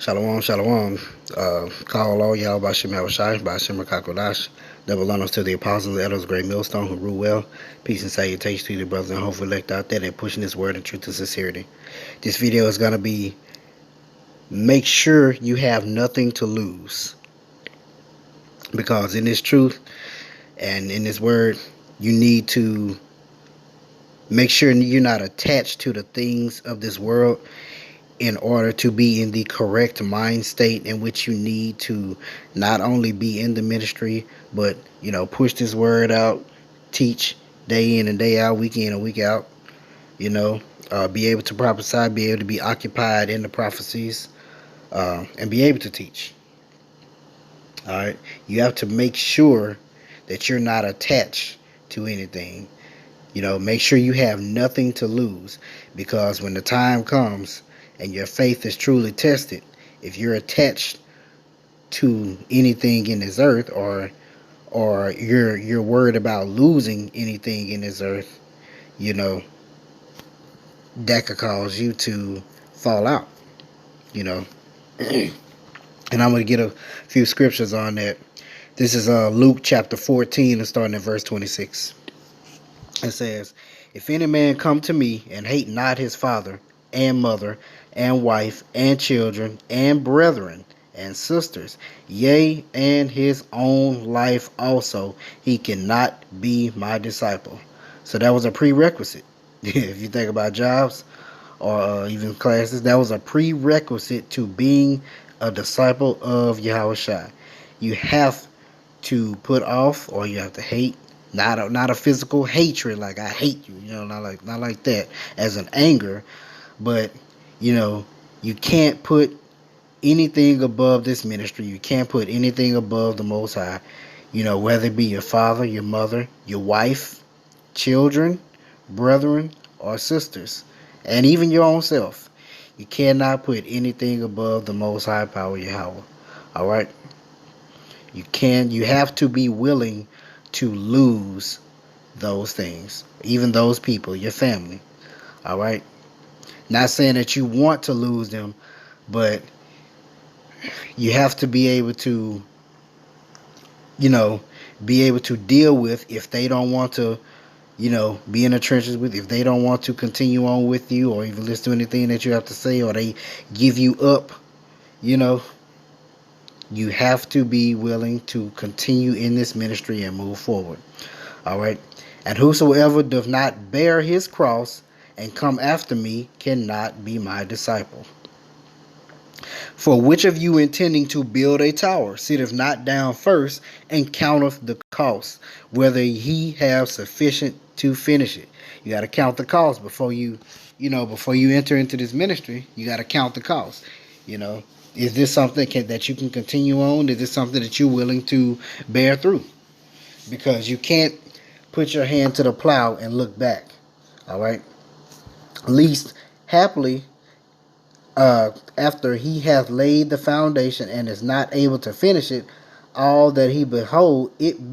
Shalom, shalom. Call all y'all by Shem Havashai, by Shem Kakodash. Double honors to the apostles, elders, great millstone who rule well. Peace and salutations to the brothers and hopefully elect out there that pushing this word in truth and sincerity. This video is going to be make sure you have nothing to lose. Because in this truth and in this word, you need to make sure you're not attached to the things of this world in order to be in the correct mind state in which you need to not only be in the ministry, but, push this word out, teach day in and day out, week in and week out, be able to prophesy, be able to be occupied in the prophecies, and be able to teach. All right. You have to make sure that you're not attached to anything. Make sure you have nothing to lose, because when the time comes and your faith is truly tested, if you're attached to anything in this earth, or you're worried about losing anything in this earth, that could cause you to fall out. And I'm going to get a few scriptures on that. This is Luke chapter 14 and starting at verse 26. It says, "If any man come to me and hate not his father and mother and wife and children and brethren and sisters, yea, and his own life also, he cannot be my disciple." So that was a prerequisite. If you think about jobs or even classes, that was a prerequisite to being a disciple of Yahushua. You have to put off, or you have to hate, not a physical hatred like I hate you, not like that as an anger, but you can't put anything above this ministry. You can't put anything above the Most High. Whether it be your father, your mother, your wife, children, brethren, or sisters, and even your own self. You cannot put anything above the Most High power, Yahweh. All right. You have to be willing to lose those things, even those people, your family. All right. Not saying that you want to lose them, but you have to be able to, deal with if they don't want to, be in the trenches with, if they don't want to continue on with you or even listen to anything that you have to say, or they give you up, you have to be willing to continue in this ministry and move forward. All right. "And whosoever doth not bear his cross and come after me cannot be my disciple. For which of you intending to build a tower sitteth not down first and counteth the cost, whether he have sufficient to finish it?" You got to count the cost before you enter into this ministry. You got to count the cost. Is this something that you can continue on? Is this something that you're willing to bear through? Because you can't put your hand to the plow and look back. All right. "Least happily, after he hath laid the foundation and is not able to finish it, all that he behold, it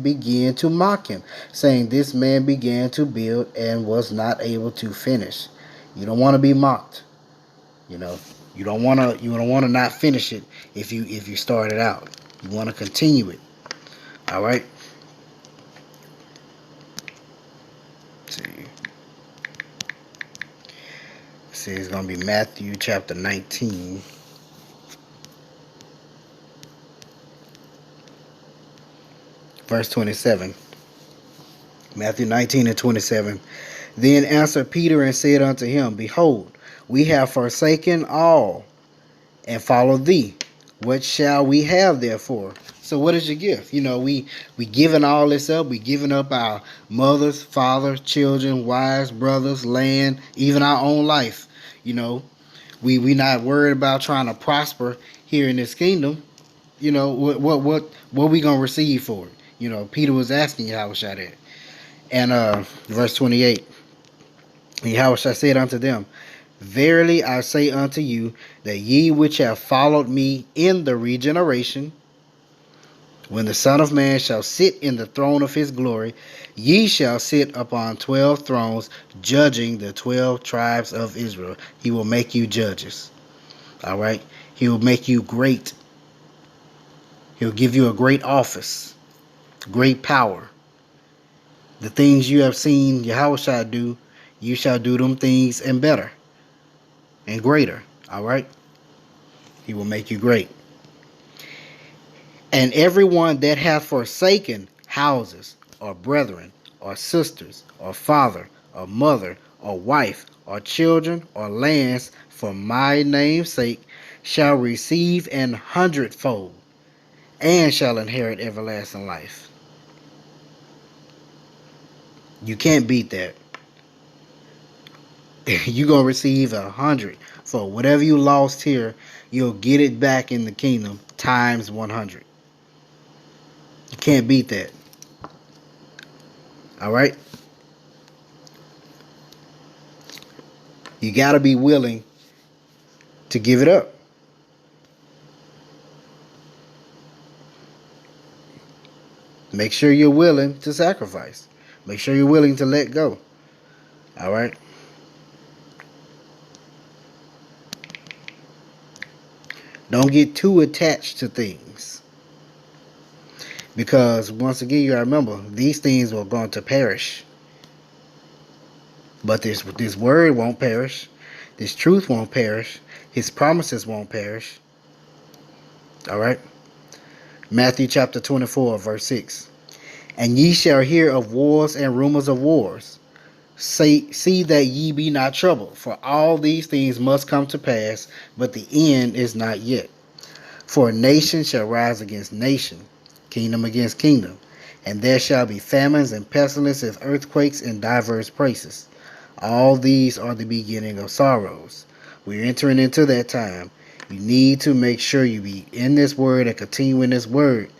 began to mock him, saying, This man began to build and was not able to finish." You don't want to be mocked. You don't want to not finish it if you started out. You want to continue it. All right. Let's see, it's going to be Matthew chapter 19. Verse 27. Matthew 19 and 27. "Then answered Peter and said unto him, Behold, we have forsaken all and followed thee. What shall we have therefore?" So what is your gift? We giving all this up. We giving up our mothers, fathers, children, wives, brothers, land, even our own life. We not worried about trying to prosper here in this kingdom. What we gonna receive for it? Peter was asking Yahushua that. And verse 28, Yahushua said unto them, "Verily I say unto you, that ye which have followed me in the regeneration, when the Son of Man shall sit in the throne of his glory, ye shall sit upon 12 thrones, judging the 12 tribes of Israel." He will make you judges. All right. He will make you great. He'll give you a great office, great power. The things you have seen Yahweh do, you shall do them things and better and greater. All right. He will make you great. And everyone that hath forsaken houses, or brethren, or sisters, or father, or mother, or wife, or children, or lands, for my name's sake, shall receive an hundredfold, and shall inherit everlasting life. You can't beat that. You're going to receive 100. For whatever you lost here, you'll get it back in the kingdom times 100. You can't beat that. All right? You got to be willing to give it up. Make sure you're willing to sacrifice. Make sure you're willing to let go. All right? Don't get too attached to things. Because once again, you gotta remember, these things are going to perish. But this word won't perish. This truth won't perish. His promises won't perish. All right? Matthew chapter 24, verse 6. And ye shall hear of wars and rumors of wars. See that ye be not troubled, for all these things must come to pass, but the end is not yet. For nation shall rise against nation, kingdom against kingdom, and there shall be famines and pestilences, earthquakes in divers places. All these are the beginning of sorrows. We're entering into that time. You need to make sure you be in this word and continue in this word,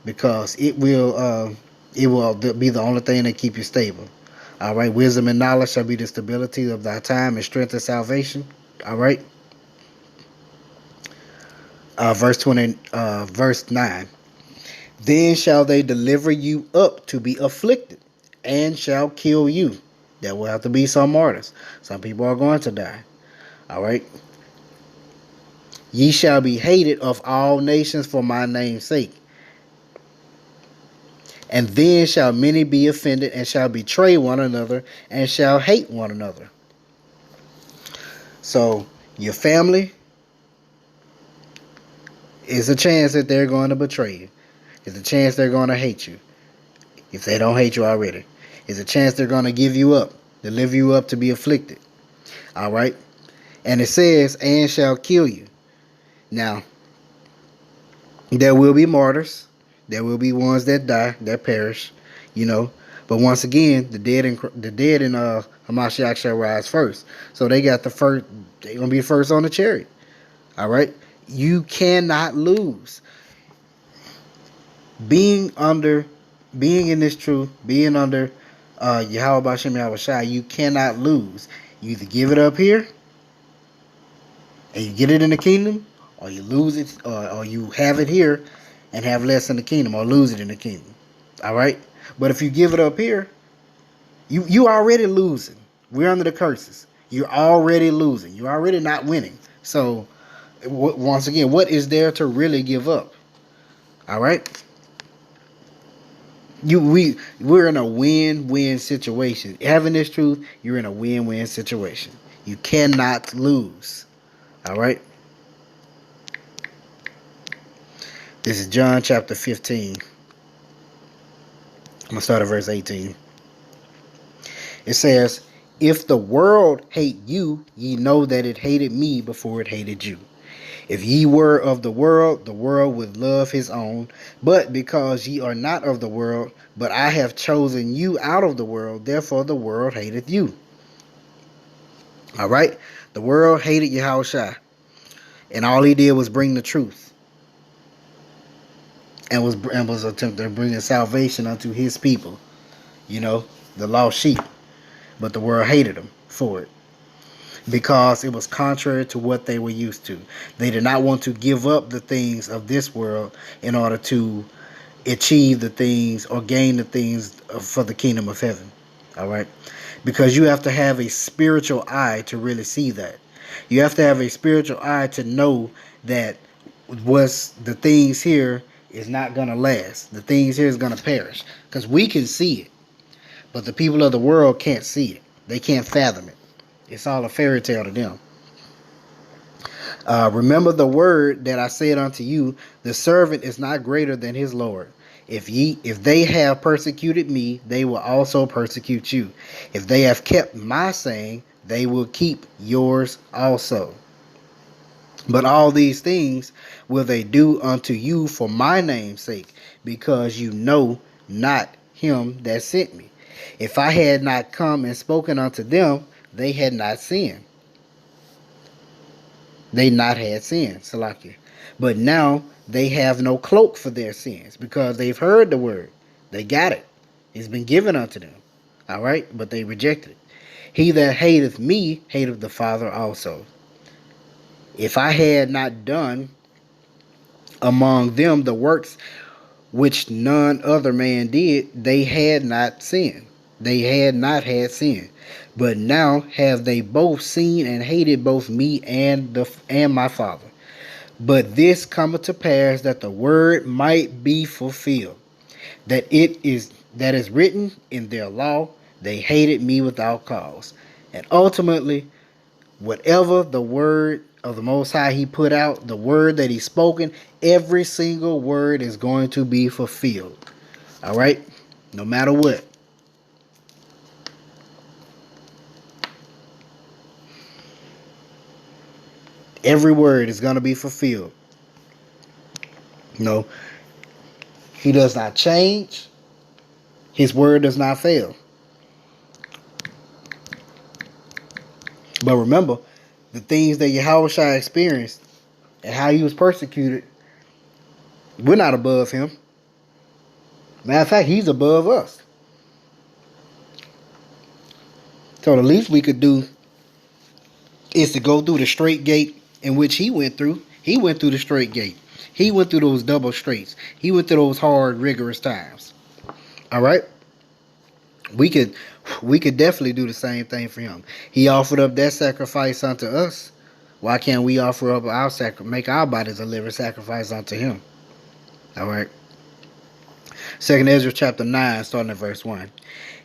because it will be the only thing that keep you stable. All right, wisdom and knowledge shall be the stability of thy time, and strength and salvation. All right. Verse 9. Then shall they deliver you up to be afflicted, and shall kill you. There will have to be some martyrs. Some people are going to die. All right. Ye shall be hated of all nations for my name's sake. And then shall many be offended, and shall betray one another, and shall hate one another. So your family is a chance that they're going to betray you. There's a chance they're going to hate you, if they don't hate you already. There's a chance they're going to give you up, deliver you up to be afflicted. All right? And it says, and shall kill you. Now, there will be martyrs. There will be ones that die, that perish, you know. But once again, the dead in Hamashiach shall rise first. So they got the first. They're gonna be first on the chariot. All right. You cannot lose. Being in this truth, being under Yahweh Bashem Yahweh Shai, you cannot lose. You either give it up here, and you get it in the kingdom, or you lose it, or you have it here and have less in the kingdom, or lose it in the kingdom. All right? But if you give it up here, you already losing. We're under the curses. You're already losing. You're already not winning. So, once again, what is there to really give up? All right? We're in a win-win situation. Having this truth, you're in a win-win situation. You cannot lose. All right? This is John chapter 15. I'm going to start at verse 18. It says, if the world hate you, ye know that it hated me before it hated you. If ye were of the world would love his own. But because ye are not of the world, but I have chosen you out of the world, therefore the world hateth you. All right? The world hated Yahushua. And all he did was bring the truth. And was attempting to bring salvation unto his people, you know, the lost sheep. But the world hated him for it, because it was contrary to what they were used to. They did not want to give up the things of this world in order to achieve the things or gain the things for the kingdom of heaven. All right, because you have to have a spiritual eye to really see that. You have to have a spiritual eye to know that what's the things here is not going to last. The things here is going to perish. Because we can see it. But the people of the world can't see it. They can't fathom it. It's all a fairy tale to them. Remember the word that I said unto you, the servant is not greater than his Lord. If they have persecuted me, they will also persecute you. If they have kept my saying, they will keep yours also. But all these things will they do unto you for my name's sake, because you know not him that sent me. If I had not come and spoken unto them, they had not sinned. They not had sinned, Salakia. But now they have no cloak for their sins, because they've heard the word. They got it. It's been given unto them. All right? But they rejected it. He that hateth me hateth the Father also. If I had not done among them the works which none other man did, they had not sinned. They had not had sin. But now have they both seen and hated both me and my Father. But this cometh to pass that the word might be fulfilled, that is written in their law, they hated me without cause. And ultimately, whatever the word of the Most High he put out, the word that he's spoken, every single word is going to be fulfilled. All right? No matter what. Every word is going to be fulfilled. No, he does not change. His word does not fail. But remember, the things that Yahushua experienced and how he was persecuted, we're not above him. Matter of fact, he's above us. So the least we could do is to go through the straight gate in which he went through. He went through the straight gate. He went through those double straights. He went through those hard, rigorous times. All right? We could definitely do the same thing for him. He offered up that sacrifice unto us. Why can't we offer up our make our bodies a living sacrifice unto him? All right. 2 Ezra chapter 9, starting at verse 1.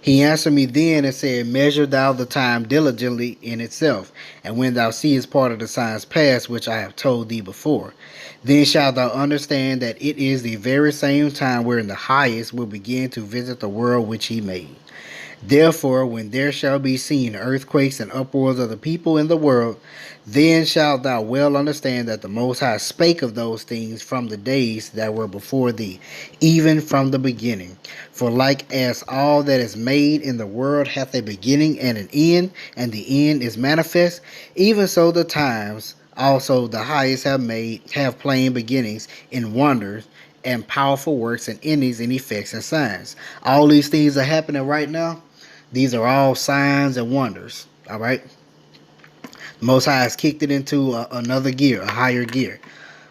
He answered me then and said, measure thou the time diligently in itself, and when thou seest part of the signs past, which I have told thee before, then shalt thou understand that it is the very same time wherein the highest will begin to visit the world which he made. Therefore, when there shall be seen earthquakes and uproars of the people in the world, then shalt thou well understand that the Most High spake of those things from the days that were before thee, even from the beginning. For like as all that is made in the world hath a beginning and an end, and the end is manifest, even so the times also the highest have plain beginnings in wonders and powerful works and endings and effects and signs. All these things are happening right now. These are all signs and wonders. All right. Most High has kicked it into another gear, a higher gear.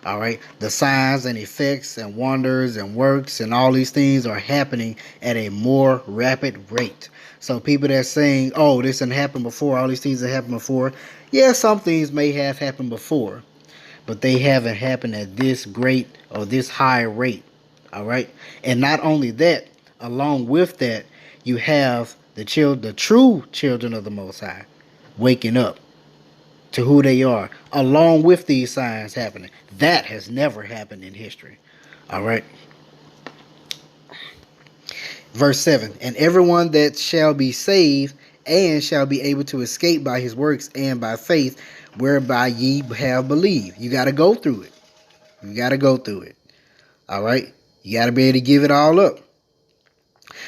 All right. The signs and effects and wonders and works and all these things are happening at a more rapid rate. So people that are saying, oh, this didn't happen before, all these things that happened before. Yeah, some things may have happened before, but they haven't happened at this great or this high rate. All right. And not only that, along with that, you have the true children of the Most High waking up to who they are, along with these signs happening. That has never happened in history. All right. Verse 7, and everyone that shall be saved and shall be able to escape by his works and by faith, whereby ye have believed. You got to go through it. You got to go through it. All right. You got to be able to give it all up.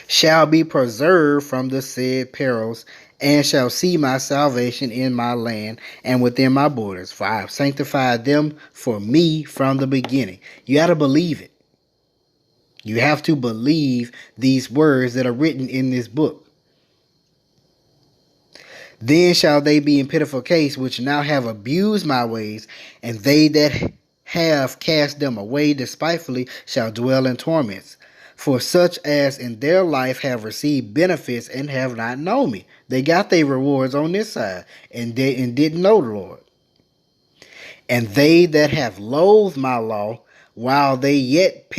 Shall be preserved from the said perils, and shall see my salvation in my land and within my borders. For I have sanctified them for me from the beginning. You got to believe it. You have to believe these words that are written in this book. Then shall they be in pitiful case, which now have abused my ways, and they that have cast them away despitefully shall dwell in torments. For such as in their life have received benefits and have not known me. They got their rewards on this side and didn't know the Lord. And they that have loathed my law, while they yet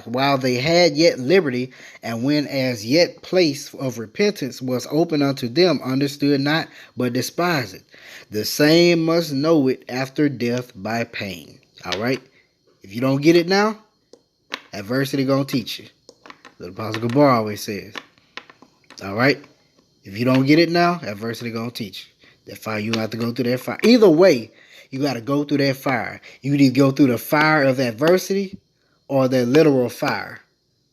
while they had yet liberty, and when as yet place of repentance was open unto them, understood not, but despised it. The same must know it after death by pain. All right. If you don't get it now, adversity gonna teach you. The Apostle Gabar always says. All right. If you don't get it now, adversity gonna teach you. That fire, you have to go through that fire. Either way, you got to go through that fire. You need to go through the fire of adversity or the literal fire.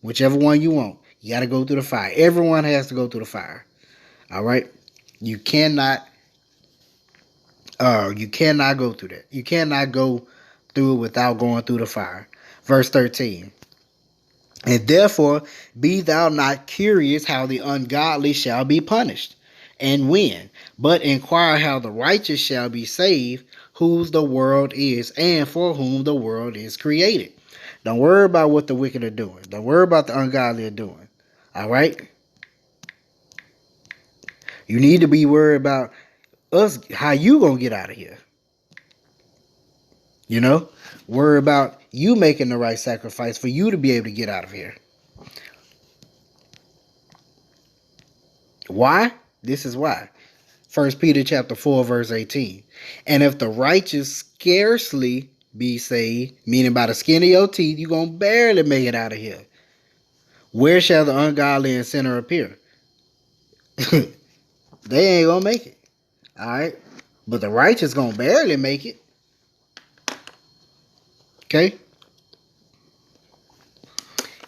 Whichever one you want. You got to go through the fire. Everyone has to go through the fire. All right? You cannot go through that. You cannot go through it without going through the fire. Verse 13. And therefore, be thou not curious how the ungodly shall be punished, and when, but inquire how the righteous shall be saved, whose the world is, and for whom the world is created. Don't worry about what the wicked are doing. Don't worry about the ungodly are doing. All right? You need to be worried about us, how you gonna get out of here. You know? Worry about you making the right sacrifice for you to be able to get out of here. Why? This is why. 1 Peter chapter 4, verse 18. And if the righteous scarcely be saved, meaning by the skin of your teeth, you're going to barely make it out of here. Where shall the ungodly and sinner appear? They ain't going to make it. All right? But the righteous going to barely make it. Okay?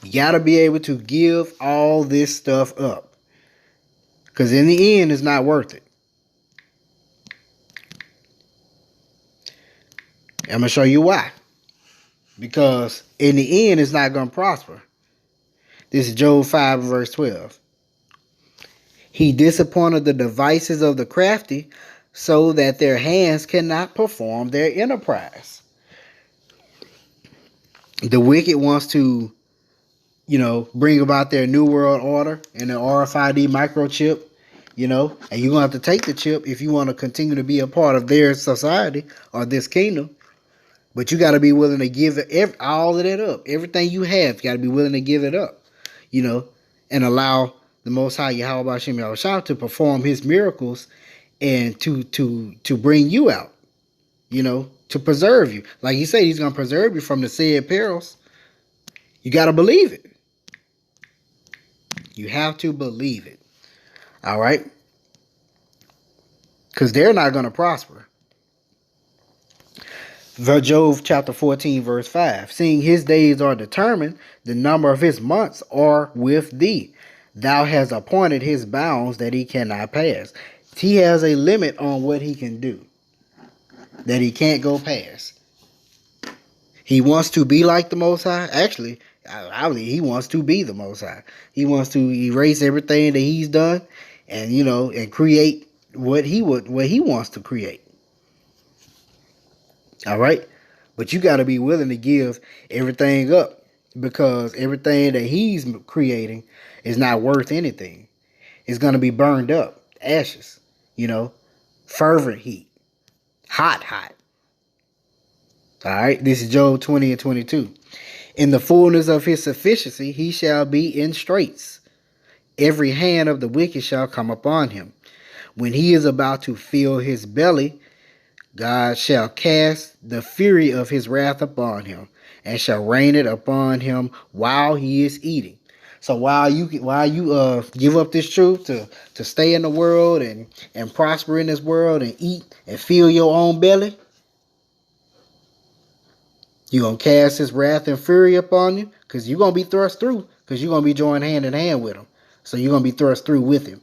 You got to be able to give all this stuff up. Because in the end, it's not worth it. I'm going to show you why. Because in the end, it's not going to prosper. This is Job 5, verse 12. He disappointed the devices of the crafty, so that their hands cannot perform their enterprise. The wicked wants to, bring about their new world order and the RFID microchip, and you're going to have to take the chip if you want to continue to be a part of their society or this kingdom. But you got to be willing to give all of that up. Everything you have, you got to be willing to give it up, and allow the Most High Yahweh Hashem Yahushua to perform his miracles and to bring you out, to preserve you. Like he said, he's going to preserve you from the said perils. You got to believe it. You have to believe it. All right? Because they're not going to prosper. Job chapter 14, verse 5. Seeing his days are determined, the number of his months are with thee. Thou hast appointed his bounds that he cannot pass. He has a limit on what he can do that he can't go past. He wants to be like the Most High. Actually, I believe he wants to be the Most High. He wants to erase everything that he's done and, and create what he wants to create. All right? But you got to be willing to give everything up, because everything that he's creating is not worth anything. It's going to be burned up, ashes, fervent heat, hot. All right? This is Job 20 and 22. In the fullness of his sufficiency, he shall be in straits. Every hand of the wicked shall come upon him. When he is about to fill his belly, God shall cast the fury of his wrath upon him, and shall rain it upon him while he is eating. So while you give up this truth to stay in the world and prosper in this world and eat and fill your own belly, you're going to cast his wrath and fury upon you, because you're going to be thrust through, because you're going to be joined hand in hand with him. So you're going to be thrust through with him.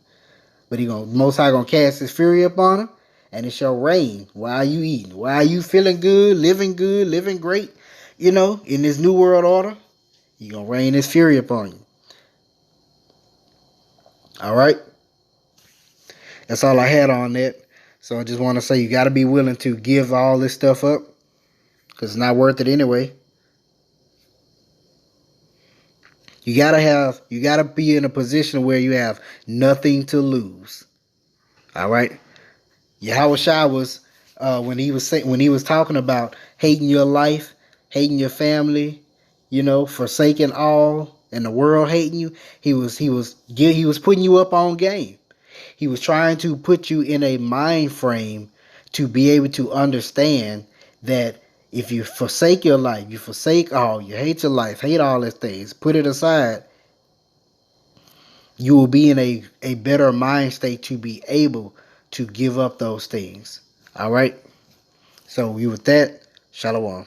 But Most High going to cast his fury upon him, and it shall rain while you eating, while you feeling good, living great, in this new world order. You're going to rain his fury upon you. All right? That's all I had on that. So I just want to say you got to be willing to give all this stuff up, because it's not worth it anyway. You gotta be in a position where you have nothing to lose. All right? Yahushua was when he was talking about hating your life, hating your family, forsaking all, and the world hating you. He was putting you up on game. He was trying to put you in a mind frame to be able to understand that if you forsake your life, you forsake all, you hate your life, hate all these things, put it aside, you will be in a better mind state to be able to give up those things. All right? So, with that, shalom.